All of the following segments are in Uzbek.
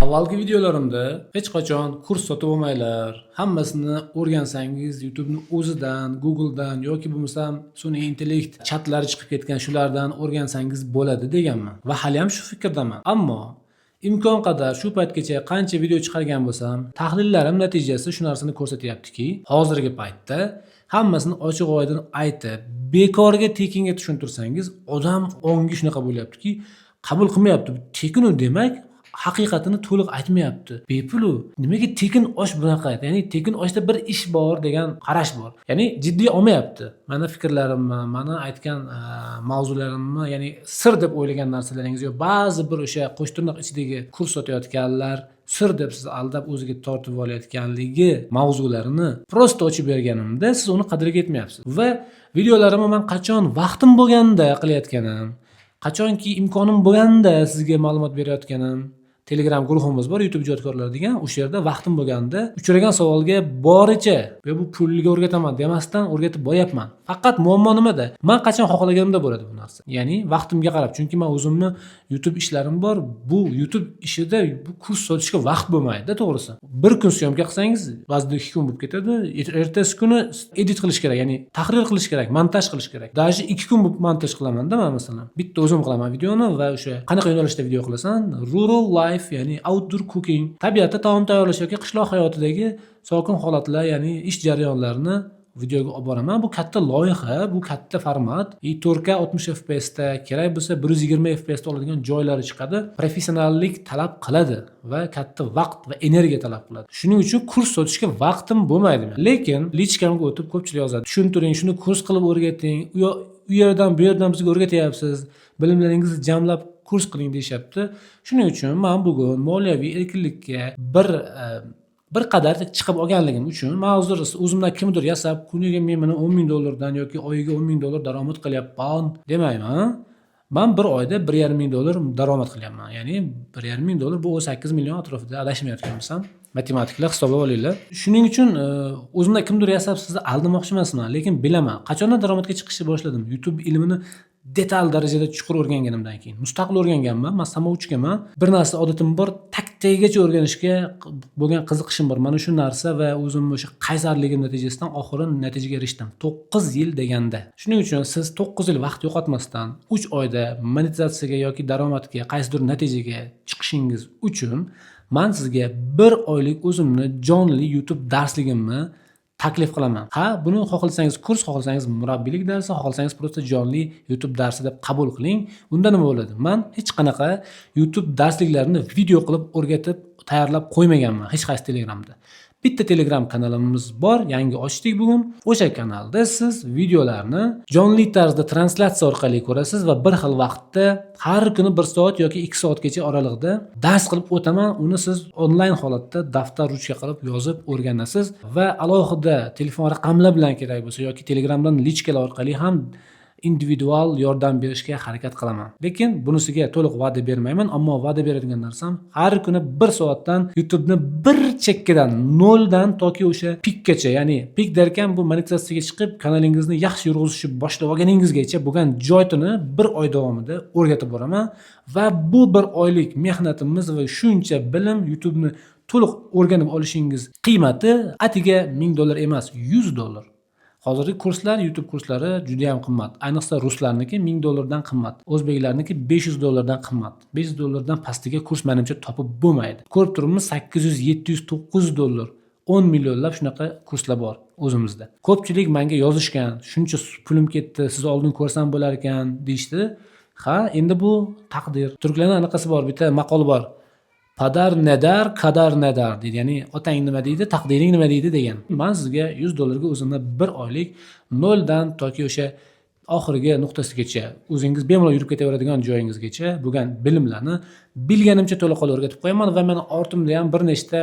Avvalgi videolarimda hech qachon kurs sotib olmanglar. Hammasini o'rgansangiz YouTube'ni o'zidan, Google'dan yoki bo'lmasam sun'iy intellekt chatlari chiqib ketgan shulardan o'rgansangiz bo'ladi deganman. Va hali ham shu fikrdaman. Ammo imkon qadar shu paytgacha qancha video chiqargan bo'lsam, tahlillarim natijasi shu narsani ko'rsatyaptiki, hozirgi paytda hammasini ochiq oydin aytib, bekorga tekinga tushuntirsangiz, odam ongi shunaqa bo'lyaptiki, qabul qilmayapti. Tekin u demak haqiqatini to'liq aytmayapti. Bepul u. Nimaga tekin osh bunaqa? Ya'ni tekin oshda bir ish bor degan qarash bor. Ya'ni jiddiy olmayapti. Mana fikrlarimni, mana aytgan mavzularimni, ya'ni sir deb o'ylagan narsalaringiz yo'q. Ba'zi bir o'sha qo'sh tirnoq ichidagi kurs sotayotganlar sir deb siz aldab o'ziga tortib olayotganligi mavzularini prosta ochib berganimda siz uni qadriga yetmayapsiz. Va videolarimni men qachon vaqtim bo'lganda qilayotganim, qachonki imkonim bo'lganda sizga ma'lumot berayotganim, Telegram guruhimiz bor, YouTube ijodkorlar degan, o'sha yerda vaqtim bo'lganda uchragan savolga boricha bu pulga o'rgataman demasdan o'rgatib boryapman. Faqat muammo nimada? Men qachon xohlaganimda bo'ladi bu narsa. Ya'ni vaqtimga qarab, chunki men o'zimni YouTube ishlarim bor. Bu YouTube ishida bu kurs sotishga vaqt bo'lmaydi, to'g'risi. Bir kun syomka qilsangiz, ba'zida 2 kun bo'lib ketadi. Ertasi kuni edit qilish kerak, ya'ni tahrir qilish kerak, montaj qilish kerak. Даже 2 kun bo'lib montaj qilaman-da men masalan. Bitta o'zim qilaman videoni va o'sha qanaqa yo'nalishda video qilasan? Rural life, ya'ni outdoor cooking, tabiatda taom tayyorlash yoki qishloq hayotidagi sokin holatlar, ya'ni ish jarayonlarini videoga olib boraman. Bu katta loyiha, bu katta format. 4K 60 FPS da kerak bo'lsa 120 FPS da oladigan joylari chiqadi. Professionallik talab qiladi va katta vaqt va energiya talab qiladi. Shuning uchun kurs sotishga vaqtim bo'lmaydi. Lekin lichkamga o'tib ko'pchilik yozadi. Tushuntiring, shuni kurs qilib o'rgating. U yerdan bu yerdan bizga o'rgatyapsiz. Bilimlaringizni jamlab kurs qiling deyapti. Shuning uchun men bugun moliyaviy erkinlikka bir qadar chiqib olganligim uchun men hozir o'zimdan kimdir yasab kuniga men mana $10,000 yoki oyiga $10,000 daromad qilyapman demayman. Men bir oyda $1,500 daromad qilyapman. Ya'ni $1,500 bu 8 million atrofida adashmayotgan bo'lsam, matematiklar hisoblab olinglar. Shuning uchun o'zimdan kimdir yasab sizni aldamoqchi emasman, lekin bilaman. Qachondan daromadga chiqishni boshladim. YouTube ilmini detal darajada chuqur o'rganganimdan keyin. Mustaqil o'rganganman, men samouchkaman. Bir narsa odatim bor, taktagigacha o'rganishga bo'lgan qiziqishim bor. Mana shu narsa va o'zimning o'sha qaysarligim natijasidan oxiri natijaga erishdim. 9 yil deganda. Shuning uchun siz 9 yil vaqt yo'qotmasdan 3 oyda monetizatsiyaga yoki daromadga, qaysidir natijaga chiqishingiz uchun men sizga 1 oylik o'zimni jonli YouTube darsligimni taklif qilaman. Ha, buni xohlasangiz kurs, xohlasangiz murabbiylik darsi, xohlasangiz prosta jonli YouTube darsi deb qabul qiling. Unda nima bo'ladi? Men hech qanaqa YouTube darsliklarini video qilib o'rgatib tayyorlab qo'ymaganman hech qaysi Telegramda. Bitta Telegram kanalimiz bor, yangi ochdik bugun. O'sha kanalda siz videolarni jonli tarzda translyatsiya orqali ko'rasiz va bir xil vaqtda har kuni 1 soat yoki 2 soatgacha oralig'ida dars qilib o'taman. Uni siz onlayn holatda daftar ruchka qilib yozib o'rganasiz va alohida telefon raqamlar bilan kerak bo'lsa yoki Telegramdan lichkalar orqali ham individual yordam berishga harakat qilaman. Lekin bunisiga to'liq va'da bermayman, ammo va'da beradigan narsam har kuni 1 soatdan YouTube'ni bir chekkadan 0 dan toki o'sha pikgacha, ya'ni pik derkan bu monetizatsiyaga chiqib kanalingizni yaxshi yurg'izishni boshlab olganingizgacha bo'lgan joyini 1 oy davomida o'rgatib boraman va bu 1 oylik mehnatimiz va shuncha bilim YouTube'ni to'liq o'rganib olishingiz qiymati atiga $1000 emas, $100. Hozirgi kurslar, YouTube kurslari juda ham qimmat. Ayniqsa ruslarniki $1000 dan qimmat. O'zbeklarniki $500 dan qimmat. $500 dan pastiga kurs menimcha topib bo'lmaydi. Ko'rib turibmiz 800, 700, $900, 10 millionlab shunaqa kurslar bor o'zimizda. Ko'pchilik menga yozishgan, shuncha pulim ketdi, siz oldin ko'rsam bo'lar ekan deyishdi. Ha, endi bu taqdir. Turklarning anaqasi bor, bitta maqol bor. Padar nedar, kadar nedar deydi. Ya'ni otang nima deydi, taqdiring nima deydi degan. Men sizga $100 ga o'zimni 1 oylik 0 dan toki o'sha oxirgi nuqtasigacha o'zingiz bemalol yurib ketaveradigan joyingizgacha bo'lgan bilimlarni bilganimcha to'liq o'rgatib qo'yaman va meni ortimda ham bir nechta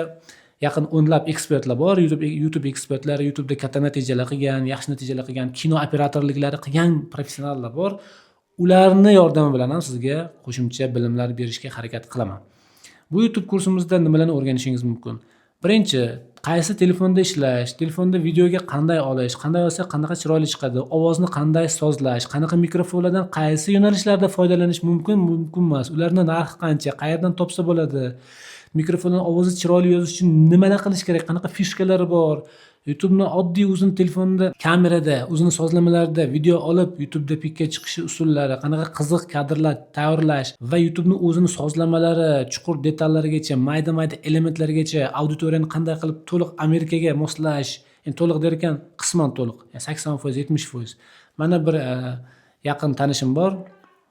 yaqin o'nlab ekspertlar bor. YouTube ekspertlari, YouTube'da katta natijalar qilgan, yaxshi natijalar qilgan, kino operatorliklari qilgan professionallar bor. Ularning yordami bilan ham sizga qo'shimcha bilimlar berishga harakat qilaman. Bu YouTube kursimizda nimalarni o'rganishingiz mumkin? Birinchi, qaysi telefonda ishlash, telefonda videoga qanday olish, qanday olsa qanaqa chiroyli chiqadi, ovozni qanday sozlash, qanaqa mikrofonlardan qaysi yo'nalishlarda foydalanish mumkin emas, ularning narxi qancha, qayerdan topsa bo'ladi, Mikrofonning ovozi chiroyli yozish uchun nimalar qilish kerak, qanaqa fishkalari bor. YouTube'ni oddiy o'zini telefonida kamerada, o'zini sozlamalarida video olib, YouTube'da pikka chiqishi usullari, qanaqa qiziq kadrlar tayyorlash va YouTube'ni o'zini sozlamalari, chuqur detallarigacha, mayda-mayda elementlarigacha auditoriyani qanday qilib to'liq Amerikaga moslash, to'liq derkan, qisman to'liq, 80%, 70%. Mana bir yaqin tanishim bor.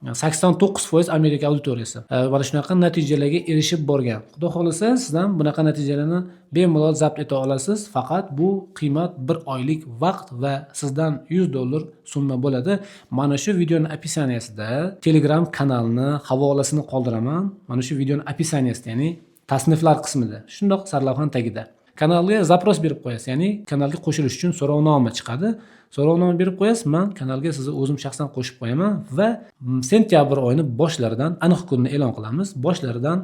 89% Amerika auditoriyasi. Mana shunaqa natijalarga erishib borgan. Xudo xolasa, siz ham bunaqa natijalarni bemalol zabt eta olasiz. Faqat bu qiymat 1 oylik vaqt va sizdan $100 summa bo'ladi. Mana shu videoning opisaniyasida Telegram kanalini havolasini qoldiraman. Mana shu videoning opisaniyasida, ya'ni tasniflar qismida. Shundoq sarlavhaning tagida. Kanalga zapros berib qo'yasiz, ya'ni kanalga qo'shilish uchun so'rovnoma chiqadi. So'rovnoma berib qo'yasiz, men kanalga sizni o'zim shaxsan qo'shib qo'yaman va sentyabr oyining boshlaridan aniq kunni e'lon qilamiz. Boshlaridan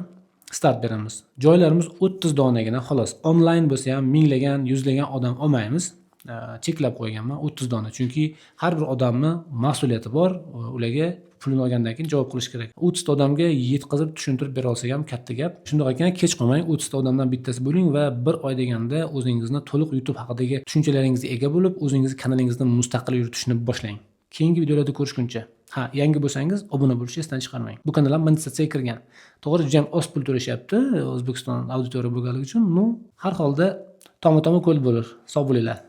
start beramiz. Joylarimiz 30 donagina xolos. Onlayn bo'lsa ham minglagan, yuzlagan odam olmaymiz. Cheklab qo'yganman 30 dona. Chunki har bir odamning mas'uliyati bor. Ularga pulini olgandan keyin javob qilish kerak. 30 ta odamga yetkazib tushuntirib bera olsak ham katta gap. Shundoq ekan, kech qolmang, 30 ta odamdan bittasi bo'ling va 1 oy deganda o'zingizni to'liq YouTube haqidagi tushunchalaringizga ega bo'lib, o'zingizni kanalingizni mustaqil yuritishni boshlang. Keyingi videolarda ko'rishguncha. Yangi bo'lsangiz obuna bo'lishni esdan chiqarmang. Bu kanal ham monetizatsiyaga kirgan. To'g'ri, juda ham oz pul to'lashyapti O'zbekiston auditoriya bo'lganligi uchun. Har holda toma ko'l bo'lur. Sog' bo'linglar.